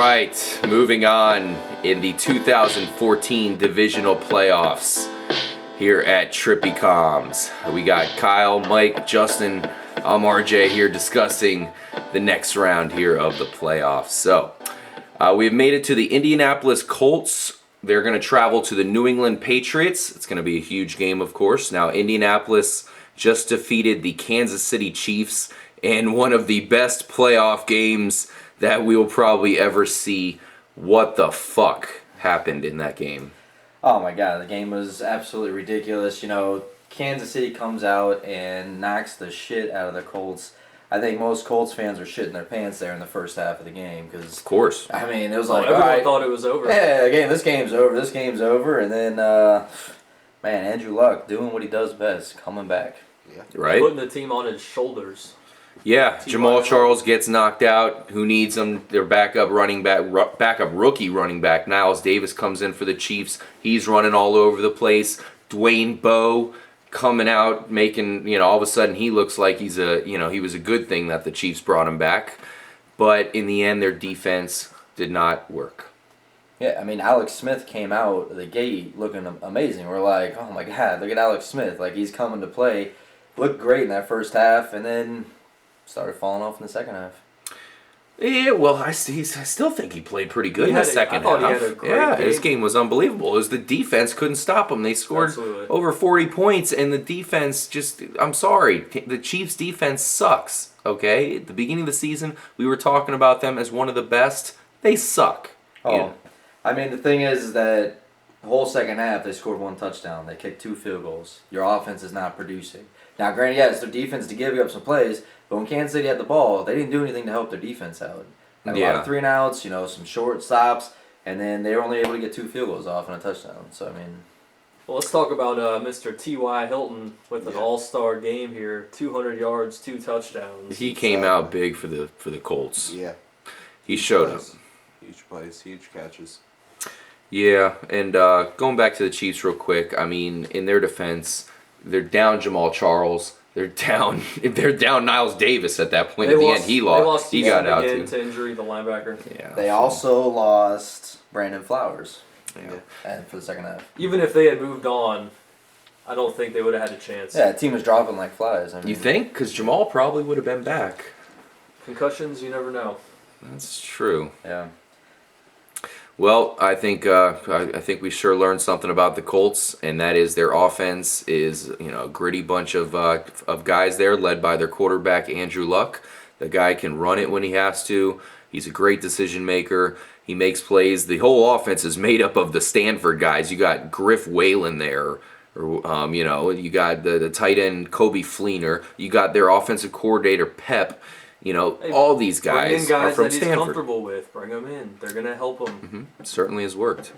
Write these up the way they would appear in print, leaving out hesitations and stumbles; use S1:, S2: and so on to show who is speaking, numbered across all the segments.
S1: right, moving on in the 2014 Divisional Playoffs here at Trippy Comms. We got Kyle, Mike, Justin, I'm RJ here discussing the next round here of the playoffs. So, we've made it to the Indianapolis Colts. They're going to travel to the New England Patriots. It's going to be a huge game, of course. Now, Indianapolis just defeated the Kansas City Chiefs in one of the best playoff games that we will probably ever see. What the fuck happened in that game?
S2: Oh my god, the game was absolutely ridiculous. You know, Kansas City comes out and knocks the shit out of the Colts. I think most Colts fans were shitting their pants there in the first half of the game because,
S1: of course,
S2: I mean, it was like
S3: everyone thought it was over.
S2: Yeah, this game's over, and then man, Andrew Luck doing what he does best, coming back.
S1: Yeah, right.
S3: Putting the team on his shoulders.
S1: Yeah, Jamal Charles gets knocked out. Who needs him? Their backup rookie running back, Niles Davis, comes in for the Chiefs. He's running all over the place. Dwayne Bowe coming out, making, all of a sudden he looks like he was a good thing that the Chiefs brought him back. But in the end, their defense did not work.
S2: Yeah, I mean, Alex Smith came out of the gate looking amazing. We're like, oh my god, look at Alex Smith. Like, he's coming to play. Looked great in that first half, and then started falling off in the second half.
S1: Yeah, well, I still think he played pretty good in the second half.
S3: He had a great game.
S1: His game was unbelievable. It was the defense couldn't stop him. They scored over 40 points, and the defense I'm sorry, the Chiefs' defense sucks, okay? At the beginning of the season, we were talking about them as one of the best. They suck.
S2: Oh, I mean, the thing is that the whole second half, they scored one touchdown. They kicked 2 field goals. Your offense is not producing. Now, granted, yes, their defense to give you up some plays, but when Kansas City had the ball, they didn't do anything to help their defense out. Had a lot of 3-and-outs, some short stops, and then they were only able to get 2 field goals off and a touchdown. So, I mean...
S3: Well, let's talk about Mr. T.Y. Hilton with an all-star game here. 200 yards, 2 touchdowns.
S1: He came out big for the Colts.
S4: Yeah.
S1: He showed up.
S4: Huge plays, huge catches.
S1: Yeah, and going back to the Chiefs real quick, I mean, in their defense, they're down Jamal Charles. They're down Niles Davis at that point. At the end, he lost. He got out too.
S3: To injury, the linebacker.
S1: Yeah.
S2: They also lost Brandon Flowers.
S1: Yeah.
S2: And for the second half.
S3: Even if they had moved on, I don't think they would have had a chance.
S2: Yeah, the team was dropping like flies. I mean,
S1: You think? Because Jamal probably would have been back.
S3: Concussions, you never know.
S1: That's true.
S2: Yeah.
S1: Well, I think we sure learned something about the Colts, and that is their offense is a gritty bunch of guys there, led by their quarterback Andrew Luck. The guy can run it when he has to. He's a great decision maker. He makes plays. The whole offense is made up of the Stanford guys. You got Griff Whalen there, or you got the tight end Kobe Fleener. You got their offensive coordinator Pep. All these guys are from
S3: that he's
S1: Stanford.
S3: Comfortable with, bring them in. They're gonna help him.
S1: Mm-hmm. It certainly has worked.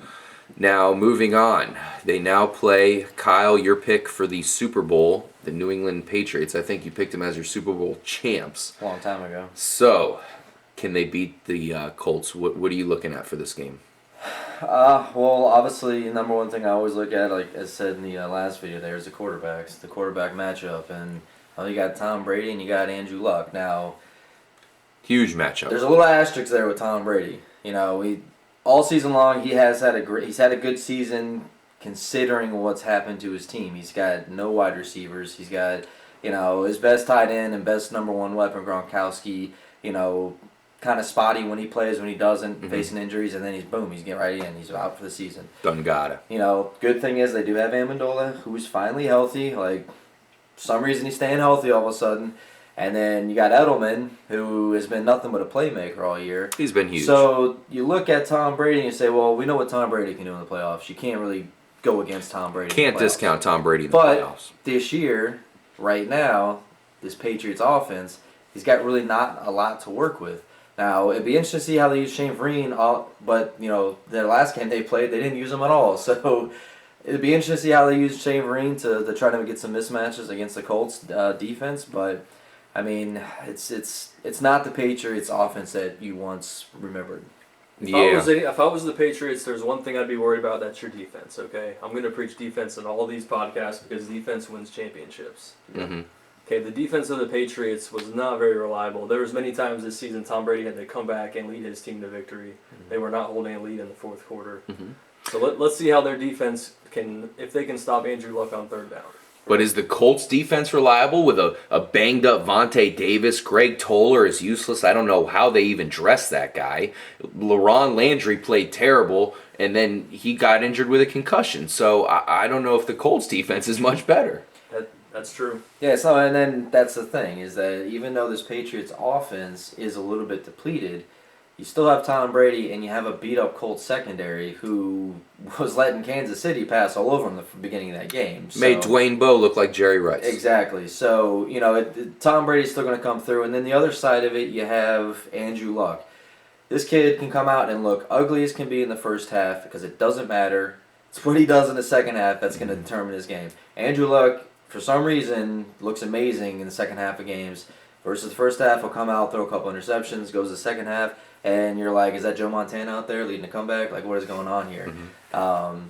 S1: Now moving on, they now play Kyle. Your pick for the Super Bowl, the New England Patriots. I think you picked them as your Super Bowl champs.
S2: A long time ago.
S1: So, can they beat the Colts? What are you looking at for this game?
S2: Well, obviously, the number one thing I always look at, like I said in the last video, there is the quarterbacks, the quarterback matchup, and you got Tom Brady and you got Andrew Luck. Now,
S1: huge matchup.
S2: there's a little asterisk there with Tom Brady. All season long he's had a good season considering what's happened to his team. He's got no wide receivers. He's got his best tight end and best number one weapon Gronkowski. Kind of spotty when he plays, when he doesn't, facing injuries, and then he's getting right in. He's out for the season.
S1: Done got it.
S2: Good thing is they do have Amendola, who's finally healthy. Like, for some reason he's staying healthy all of a sudden. And then you got Edelman, who has been nothing but a playmaker all year.
S1: He's been huge.
S2: So you look at Tom Brady and you say, well, we know what Tom Brady can do in the playoffs. You can't really go against Tom Brady.
S1: Can't discount Tom Brady in the playoffs.
S2: But this year, right now, this Patriots offense, he's got really not a lot to work with. Now, it'd be interesting to see how they use Shane Vereen, but, their last game they played, they didn't use him at all. So it'd be interesting to see how they use Shane Vereen to try to get some mismatches against the Colts defense, but... I mean, it's not the Patriots offense that you once remembered.
S3: If I was the Patriots, there's one thing I'd be worried about. That's your defense. Okay, I'm going to preach defense in all these podcasts because defense wins championships.
S1: Mm-hmm.
S3: Okay, the defense of the Patriots was not very reliable. There was many times this season Tom Brady had to come back and lead his team to victory. They were not holding a lead in the fourth quarter. So let's see how their defense if they can stop Andrew Luck on third down.
S1: But is the Colts defense reliable with a banged up Vontae Davis? Greg Toller is useless. I don't know how they even dressed that guy. LaRon Landry played terrible, and then he got injured with a concussion. So I don't know if the Colts defense is much better.
S3: That's true.
S2: Yeah, so and then that's the thing is that even though this Patriots offense is a little bit depleted, you still have Tom Brady and you have a beat up Colts secondary who was letting Kansas City pass all over him the beginning of that game. So,
S1: Made Dwayne Bowe look like Jerry Rice.
S2: Exactly. So Tom Brady's still going to come through, and then the other side of it, you have Andrew Luck. This kid can come out and look ugly as can be in the first half because it doesn't matter. It's what he does in the second half that's going to determine his game. Andrew Luck, for some reason, looks amazing in the second half of games. Versus the first half, he'll come out, throw a couple interceptions, goes to the second half, and you're like, is that Joe Montana out there leading a comeback? Like, what is going on here?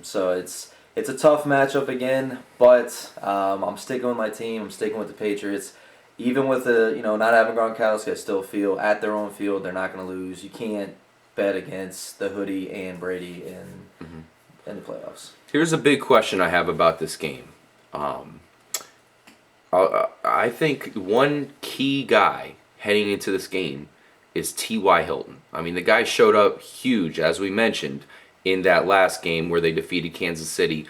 S2: So it's a tough matchup again, but I'm sticking with my team. I'm sticking with the Patriots. Even with not having Gronkowski, I still feel at their own field they're not going to lose. You can't bet against the hoodie and Brady in the playoffs.
S1: Here's a big question I have about this game. I think one key guy heading into this game is T.Y. Hilton. I mean, the guy showed up huge, as we mentioned, in that last game where they defeated Kansas City.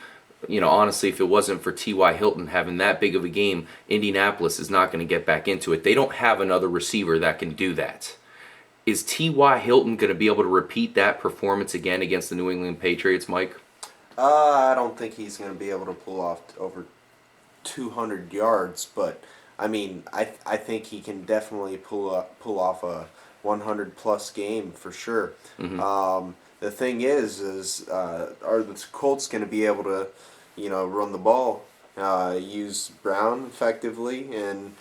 S1: Honestly, if it wasn't for T.Y. Hilton having that big of a game, Indianapolis is not going to get back into it. They don't have another receiver that can do that. Is T.Y. Hilton going to be able to repeat that performance again against the New England Patriots, Mike?
S4: I don't think he's going to be able to pull off over 200 yards, but I mean, I think he can definitely pull off a 100-plus game for sure. The thing is are the Colts going to be able to, run the ball, use Brown effectively, and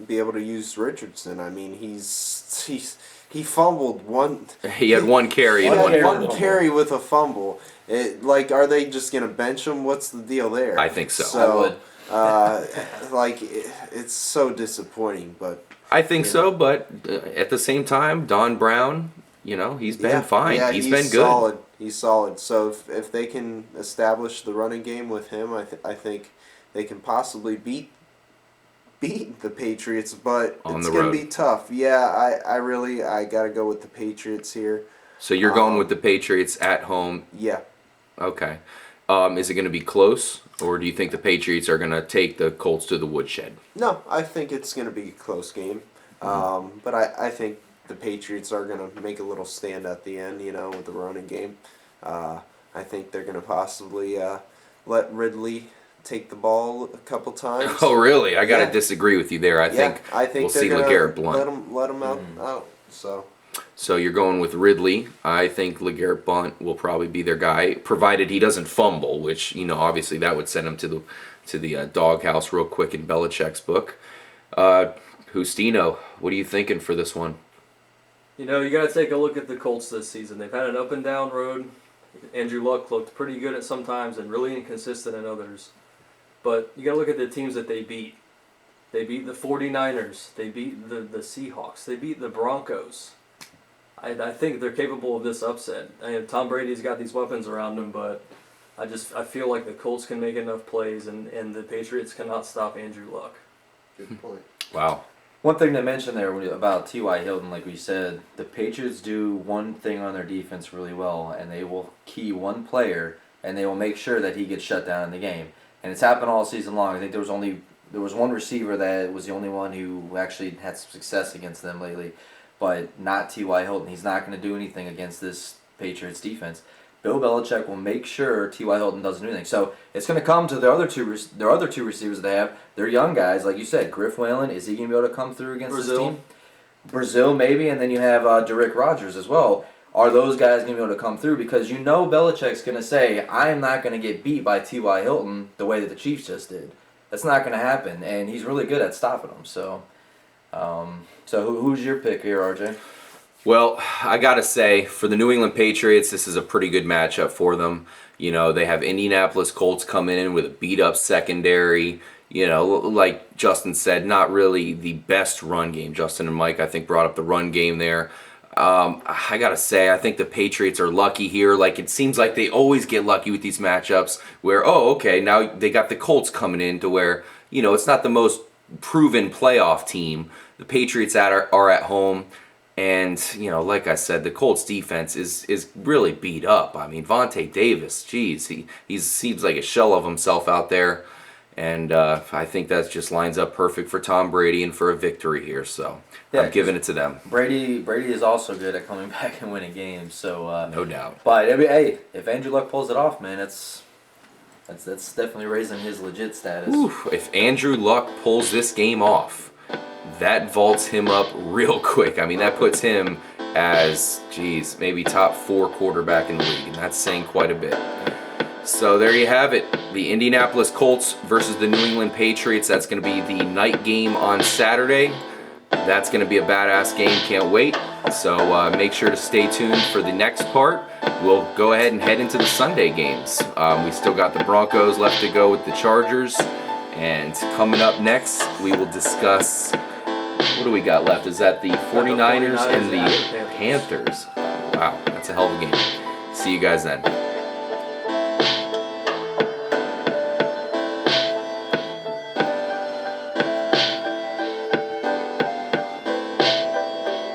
S4: be able to use Richardson? I mean, he fumbled one.
S1: He had one carry.
S4: He
S1: and
S4: had
S1: one
S4: one carry with a fumble. Are they just going to bench him? What's the deal there?
S1: I think so.
S2: I would.
S4: It's so disappointing, but
S1: I think so, but at the same time, Don Brown, he's been fine.
S4: Yeah,
S1: he's been good.
S4: Solid. He's solid. So if they can establish the running game with him, I think they can possibly beat the Patriots, but it's going to be tough. Yeah, I got to go with the Patriots here.
S1: So you're going with the Patriots at home?
S4: Yeah.
S1: Okay. Is it going to be close, or do you think the Patriots are going to take the Colts to the woodshed?
S4: No, I think it's going to be a close game. But I think the Patriots are going to make a little stand at the end, with the running game. I think they're going to possibly let Ridley take the ball a couple times.
S1: Oh, really? I got to disagree with you there. I think we'll see LeGarrette Blount.
S4: Let him out.
S1: So you're going with Ridley. I think LeGarrette Blount will probably be their guy, provided he doesn't fumble, which, obviously that would send him to the doghouse real quick in Belichick's book. Justino, what are you thinking for this one?
S3: You got to take a look at the Colts this season. They've had an up and down road. Andrew Luck looked pretty good at some times and really inconsistent at others. But you got to look at the teams that they beat. They beat the 49ers. They beat the Seahawks. They beat the Broncos. I think they're capable of this upset. Tom Brady's got these weapons around him, but I feel like the Colts can make enough plays, and the Patriots cannot stop Andrew Luck.
S4: Good point.
S1: Wow.
S2: One thing to mention there about T.Y. Hilton, like we said, the Patriots do one thing on their defense really well, and they will key one player, and they will make sure that he gets shut down in the game. And it's happened all season long. I think there was one receiver that was the only one who actually had some success against them lately, but not T.Y. Hilton. He's not going to do anything against this Patriots defense. Bill Belichick will make sure T.Y. Hilton doesn't do anything. So it's going to come to their other two receivers they have. They're young guys, like you said. Griff Whalen, is he going to be able to come through against this team? Brazil, maybe, and then you have Derrick Rogers as well. Are those guys going to be able to come through? Because Belichick's going to say, I am not going to get beat by T.Y. Hilton the way that the Chiefs just did. That's not going to happen, and he's really good at stopping them. So, who's your pick here, RJ?
S1: Well, I got to say, for the New England Patriots, this is a pretty good matchup for them. They have Indianapolis Colts coming in with a beat-up secondary. like Justin said, not really the best run game. Justin and Mike, I think, brought up the run game there. I gotta say, I think the Patriots are lucky here. Like, it seems like they always get lucky with these matchups where, oh, okay, now they got the Colts coming in to where, it's not the most proven playoff team. The Patriots are at home. And, like I said, the Colts defense is really beat up. I mean, Vontae Davis, geez, he seems like a shell of himself out there. And I think that just lines up perfect for Tom Brady and for a victory here. So
S2: Yeah,
S1: I'm giving it to them.
S2: Brady is also good at coming back and winning games. So
S1: No doubt.
S2: But hey, if Andrew Luck pulls it off, man, that's definitely raising his legit status.
S1: Oof, if Andrew Luck pulls this game off, that vaults him up real quick. I mean, that puts him as, maybe top 4 quarterback in the league. And that's saying quite a bit. So there you have it. The Indianapolis Colts versus the New England Patriots. That's going to be the night game on Saturday. That's going to be a badass game. Can't wait. So make sure to stay tuned for the next part. We'll go ahead and head into the Sunday games. We still got the Broncos left to go with the Chargers. And coming up next, we will discuss, what do we got left? Is that the 49ers and the Panthers? Wow, that's a hell of a game. See you guys then.